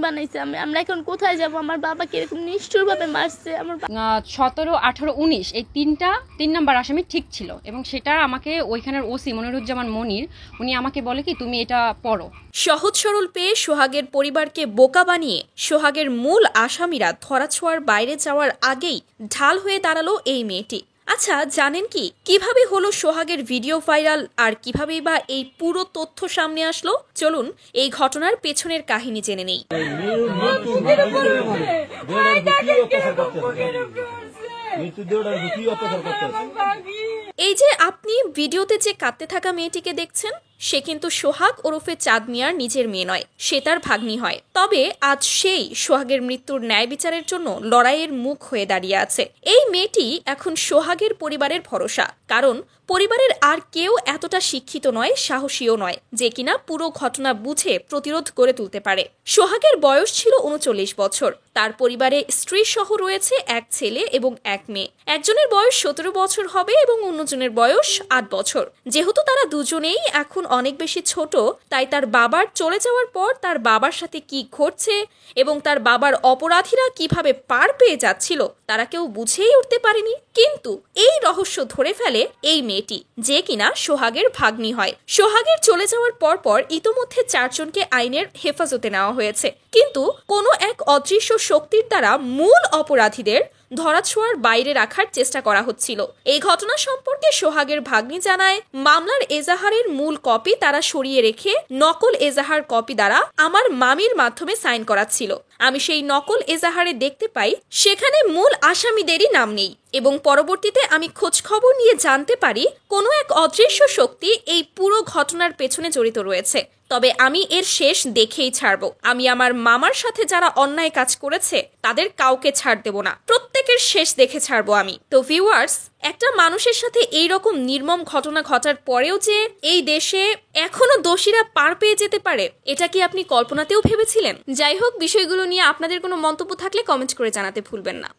বানাইছে। আমরা এখন কোথায় যাব? আমার বাবাকে এরকম নিষ্ঠুরভাবে মারছে। আমার 17, 18, 19 এই তিন নাম্বার আসামি ঠিক ছিল এবং সেটা আমাকে ওইখানের ওসি মনিরুজ্জামান মনির উনি আমাকে বলে কি তুমি এটা পড়ো। সহজ সরল পেয়ে সোহাগের পরিবারকে বোকা বানিয়ে সোহাগের মূল আসামিরা ধরাছোঁয়ার বাইরে যাওয়ার আগেই ঢাল হয়ে দাঁড়ালো এই মেয়েটি। আচ্ছা, জানেন কি কিভাবে হলো সোহাগের ভিডিও ভাইরাল আর কিভাবেই বা এই পুরো তথ্য সামনে আসলো? চলুন এই ঘটনার পেছনের কাহিনী জেনে নেই। এই যে আপনি ভিডিওতে যে কাঁদতে থাকা মেয়েটিকে দেখছেন, সে কিন্তু সোহাগ ওরফে চাঁদ মিয়ার নিজের মেয়ে নয়, সে তার ভাগ্নি হয়। তবে আজ সেই সোহাগের মৃত্যুর ন্যায় বিচারের জন্য লড়াইয়ের মুখ হয়ে দাঁড়িয়ে আছে। এই মেয়েটি এখন সোহাগের পরিবারের ভরসা, কারণ পরিবারের আর কেউ এতটা শিক্ষিত নয়, সাহসীও নয় যে কিনা পুরো ঘটনা বুঝে প্রতিরোধ করে তুলতে পারে। সোহাগের বয়স ছিল 39 বছর। তার পরিবারে স্ত্রী সহ রয়েছে এক ছেলে এবং এক মেয়ে। একজনের বয়স 17 বছর হবে এবং অন্যজনের বয়স 8 বছর। যেহেতু তারা দুজনেই এখন অনেক বেশি ছোট, তাই তার বাবার চলে যাওয়ার পর তার বাবার সাথে কি ঘটছে এবং তার বাবার অপরাধীরা কিভাবে পার পেয়ে যাচ্ছিল তারা কেউ বুঝেই উঠতে পারেনি। কিন্তু এই রহস্য ধরে ফেলে এই মেয়েটি, যে কিনা সোহাগের ভাগ্নি হয়। সোহাগের চলে যাওয়ার পর ইতোমধ্যে 4 জনকে আইনের হেফাজতে নেওয়া হয়েছে, কিন্তু কোনো এক অদৃশ্য শক্তির দ্বারা মূল অপরাধীদের ধরাছোঁয়ার বাইরে রাখার চেষ্টা করা হচ্ছিল। এই ঘটনা সম্পর্কে সোহাগের ভাগ্নি জানায়, মামলার এজাহারের মূল কপি তারা সরিয়ে রেখে নকল এজাহার কপি দ্বারা আমার মামির মাধ্যমে সাইন করাচ্ছিল। আমি সেই নকল এজাহারে দেখতে পাই সেখানে মূল আসামিদেরই নাম নেই এবং পরবর্তীতে আমি খোঁজ খবর নিয়ে জানতে পারি কোনো এক অদৃশ্য শক্তি এই পুরো ঘটনার পেছনে জড়িত রয়েছে। তবে আমি এর শেষ দেখেই ছাড়বো। আমি আমার মামার সাথে যারা অন্যায় কাজ করেছে তাদের কাউকে ছাড় দেব না, প্রত্যেকের শেষ দেখে ছাড়বো আমি। তো ভিউয়ার্স, একটা মানুষের সাথে এই রকম নির্মম ঘটনা ঘটার পরেও যে এই দেশে এখনো দোষীরা পার পেয়ে যেতে পারে, এটা কি আপনি কল্পনাতেও ভেবেছিলেন? যাই হোক, বিষয়গুলো নিয়ে আপনাদের কোনো মন্তব্য থাকলে কমেন্ট করে জানাতে ভুলবেন না।